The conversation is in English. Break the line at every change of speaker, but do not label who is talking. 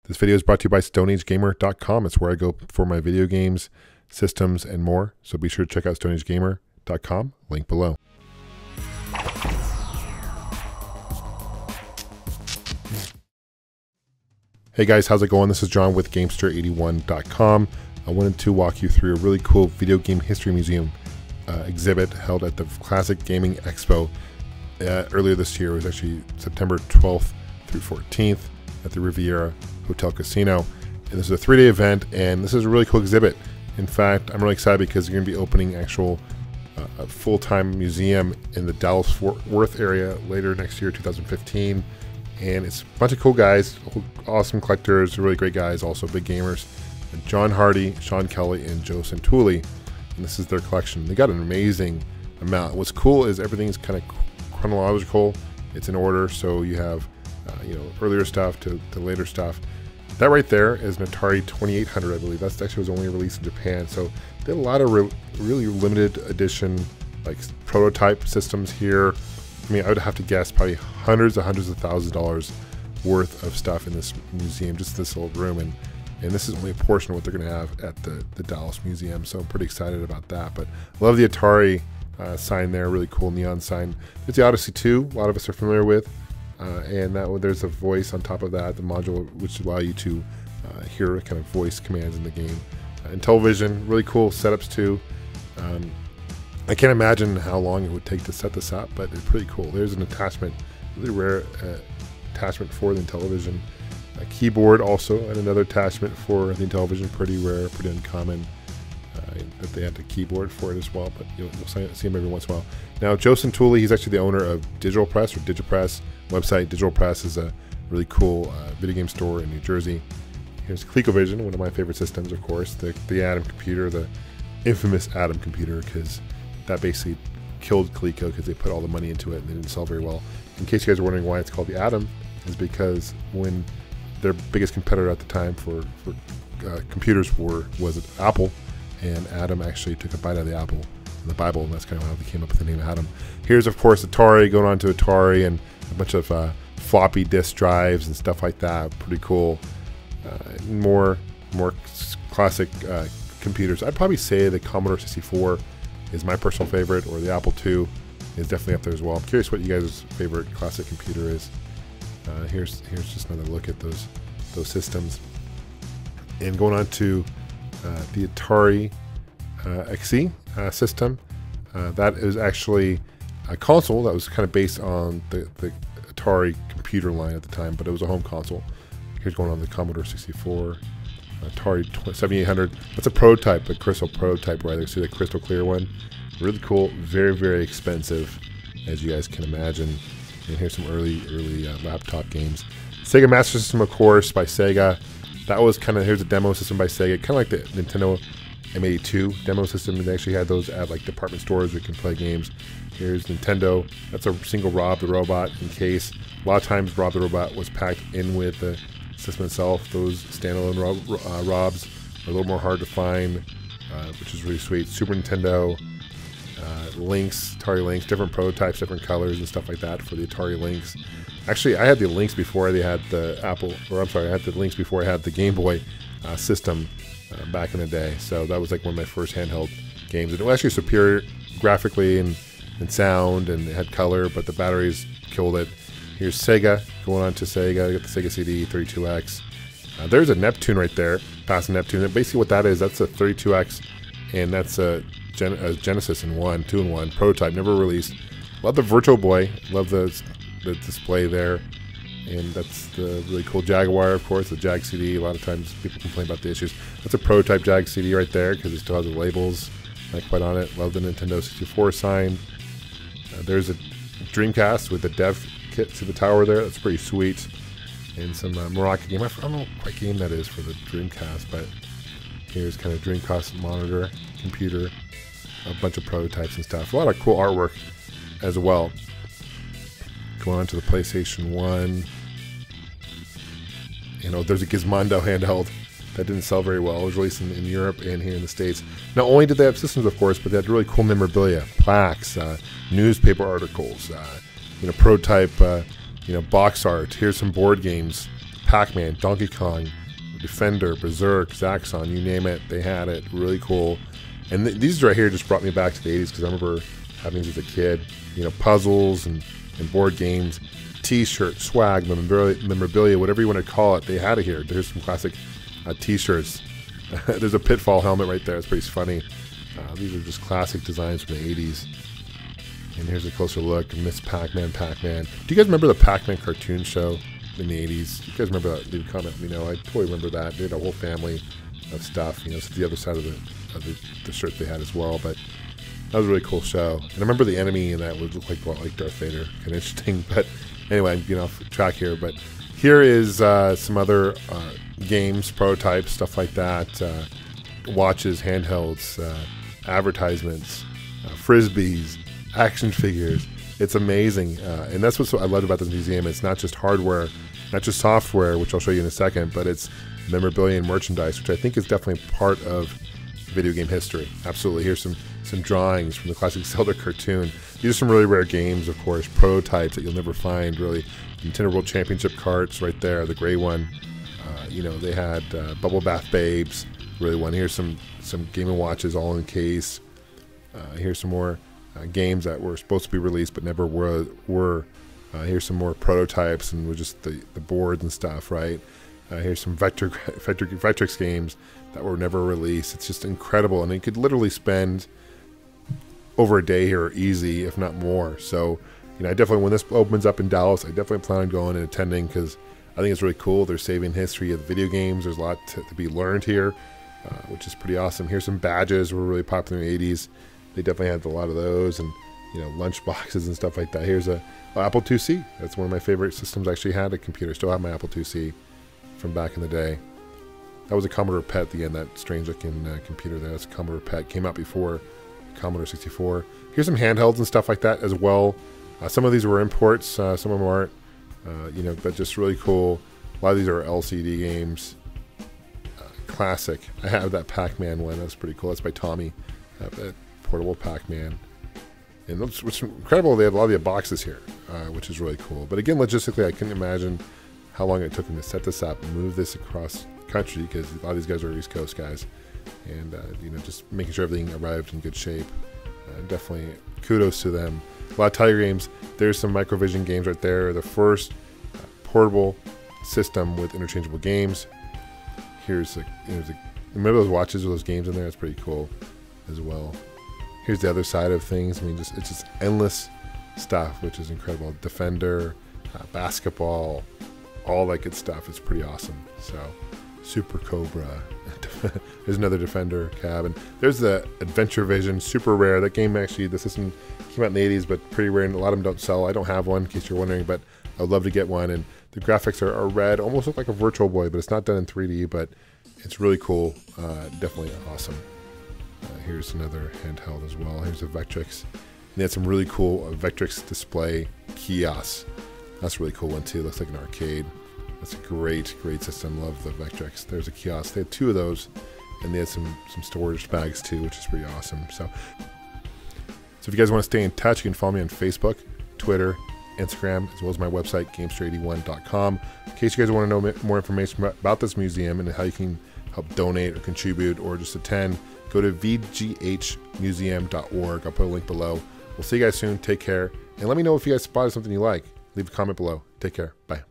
This video is brought to you by StoneAgeGamer.com. It's where I go for my video games, systems, and more. So be sure to check out StoneAgeGamer.com, link below. Hey guys, how's it going? This is John with Gamester81.com. I wanted to walk you through a really cool video game history museum exhibit held at the Classic Gaming Expo earlier this year. It was actually September 12th through 14th at the Riviera Hotel Casino. And this is a 3-day event, and this is a really cool exhibit. In fact, I'm really excited because you're going to be opening actual a full-time museum in the Dallas-Fort Worth area later next year, 2015. And it's a bunch of cool guys, awesome collectors, really great guys, also big gamers. John Hardy, Sean Kelly, and Joe Santulli. And this is their collection. They got an amazing amount. What's cool is everything's kind of chronological. It's in order, so you have earlier stuff to later stuff. That right there is an Atari 2800, I believe. That's actually was only released in Japan. So they have a lot of really limited edition, like prototype systems here. I mean, I would have to guess probably hundreds of thousands of dollars worth of stuff in this museum, just this little room. And this is only a portion of what they're going to have at the Dallas Museum. So I'm pretty excited about that. But I love the Atari sign there, really cool neon sign. There's the Odyssey 2, a lot of us are familiar with. And there's a voice on top of that, the module which allow you to hear kind of voice commands in the game. And television, really cool setups too. I can't imagine how long it would take to set this up, but it's pretty cool. There's an attachment, really rare attachment for the Intellivision. A keyboard also, and another attachment for the Intellivision, pretty rare, pretty uncommon that they had a keyboard for it as well, but you'll see him every once in a while. Now, Joe Santulli, he's actually the owner of Digital Press, or Digipress website. Digital Press is a really cool video game store in New Jersey. Here's ColecoVision, one of my favorite systems, of course, the Atom computer, the infamous Atom computer, because that basically killed Coleco because they put all the money into it and they didn't sell very well. In case you guys are wondering why it's called the Atom, is because when their biggest competitor at the time for computers was Apple, and Atom actually took a bite out of the apple in the Bible, and that's kind of how they came up with the name Atom. Here's, of course, Atari, going on to Atari, and a bunch of floppy disk drives and stuff like that. Pretty cool. More classic computers. I'd probably say the Commodore 64 is my personal favorite, or the Apple II is definitely up there as well. I'm curious what you guys' favorite classic computer is. Here's just another look at those systems. And going on to the Atari Xe System. That is actually a console that was kind of based on the Atari computer line at the time, but it was a home console. Here's going on the Commodore 64, Atari 7800. That's a prototype, a crystal prototype right there. See the crystal clear one? Really cool, very expensive, as you guys can imagine. And here's some early laptop games. Sega Master System, of course, by Sega. That was kind of, here's a demo system by Sega, kind of like the Nintendo M82 demo system. They actually had those at like department stores where you can play games. Here's Nintendo. That's a single Rob the Robot in case. A lot of times Rob the Robot was packed in with the system itself. Those standalone Robs are a little more hard to find, which is really sweet. Super Nintendo, Lynx, Atari Lynx, different prototypes, different colors and stuff like that for the Atari Lynx. Actually, I had the Lynx before they had the Apple, or I'm sorry, I had the Lynx before I had the Game Boy system back in the day. So that was like one of my first handheld games. It was actually superior graphically and sound, and it had color, but the batteries killed it. Here's Sega, going on to Sega. You got the Sega Cd 32X. There's a Neptune right there, past Neptune. And basically what that is, that's a 32X, and that's a Genesis in 2-in-1 prototype, never released. Love the Virtual Boy, love the display there, and that's the really cool Jaguar, of course, the Jag CD. A lot of times people complain about the issues. That's a prototype Jag CD right there because it still has the labels quite on it. Love the Nintendo 64 sign. There's a Dreamcast with the dev kit to the tower there. That's pretty sweet. And some Morocco game. I don't know what game that is for the Dreamcast, but here's kind of Dreamcast monitor, computer, a bunch of prototypes and stuff. A lot of cool artwork as well. Going on to the PlayStation 1. There's a Gizmondo handheld that didn't sell very well. It was released in Europe and here in the States. Not only did they have systems, of course, but they had really cool memorabilia, plaques, newspaper articles, prototype, box art. Here's some board games Pac-Man, Donkey Kong, Defender, Berserk, Zaxxon, you name it, they had it. Really cool. And these right here just brought me back to the 80s because I remember having these as a kid. You know, puzzles and board games, T-shirts, swag, memorabilia, whatever you want to call it, they had it here. There's some classic T-shirts. There's a Pitfall helmet right there. It's pretty funny. These are just classic designs from the 80s. And here's a closer look. Miss Pac-Man, Pac-Man. Do you guys remember the Pac-Man cartoon show in the 80s? Do you guys remember that? Leave a comment. Let me know. I totally remember that. They had a whole family of stuff. You know, it's the other side of the shirt they had as well. But that was a really cool show. And I remember the enemy in that would look like Darth Vader. Kind of interesting. But anyway, I'm getting off track here. But here is some other games, prototypes, stuff like that. Watches, handhelds, advertisements, frisbees, action figures. It's amazing. And that's what I loved about this museum. It's not just hardware, not just software, which I'll show you in a second, but it's memorabilia and merchandise, which I think is definitely part of video game history. Absolutely. Here's some drawings from the classic Zelda cartoon. These are some really rare games, of course, prototypes that you'll never find, really. Nintendo World Championship carts right there, the gray one. You know, they had Bubble Bath Babes, really one. Here's some Game & Watches all in case. Here's some more games that were supposed to be released but never were. Here's some more prototypes and with just the boards and stuff, right? Here's some Vectrex games that were never released. It's just incredible, and you could literally spend over a day here easy, if not more. So, you know, I definitely, when this opens up in Dallas, I definitely plan on going and attending because I think it's really cool. They're saving history of the video games. There's a lot to be learned here, which is pretty awesome. Here's some badges that were really popular in the 80s. They definitely had a lot of those, and you know, lunch boxes and stuff like that. Here's a Apple IIc. That's one of my favorite systems. I actually had a computer. Still have my Apple IIc from back in the day. That was a Commodore PET at the end, that strange looking computer there. That's a Commodore PET. Came out before Commodore 64. Here's some handhelds and stuff like that as well. Some of these were imports, some of them aren't. You know, but just really cool. A lot of these are LCD games. Classic. I have that Pac-Man one. That's pretty cool. That's by Tommy. That portable Pac-Man. And what's incredible, they have a lot of the boxes here, which is really cool. But again, logistically, I couldn't imagine how long it took them to set this up and move this across country because a lot of these guys are East Coast guys. And, you know, just making sure everything arrived in good shape. Definitely kudos to them. A lot of Tiger games. There's some Microvision games right there. The first portable system with interchangeable games. Here's remember those watches with those games in there? It's pretty cool as well. Here's the other side of things. I mean, it's just endless stuff, which is incredible. Defender, basketball, all that good stuff. It's pretty awesome. So, Super Cobra. There's another Defender cab, and there's the Adventure Vision, super rare. That game actually, the system came out in the 80s, but pretty rare, and a lot of them don't sell. I don't have one, in case you're wondering, but I'd love to get one. And the graphics are red, almost look like a Virtual Boy, but it's not done in 3D, but it's really cool. Definitely awesome. Here's another handheld as well. Here's a Vectrex. And they had some really cool Vectrex display kiosks. That's a really cool one too. Looks like an arcade. That's a great system. Love the Vectrex. There's a kiosk. They had two of those, and they had some storage bags too, which is pretty awesome. So if you guys want to stay in touch, you can follow me on Facebook, Twitter, Instagram, as well as my website, Gamester81.com. In case you guys want to know more information about this museum and how you can help donate or contribute or just attend, go to vghmuseum.org. I'll put a link below. We'll see you guys soon. Take care. And let me know if you guys spotted something you like. Leave a comment below. Take care. Bye.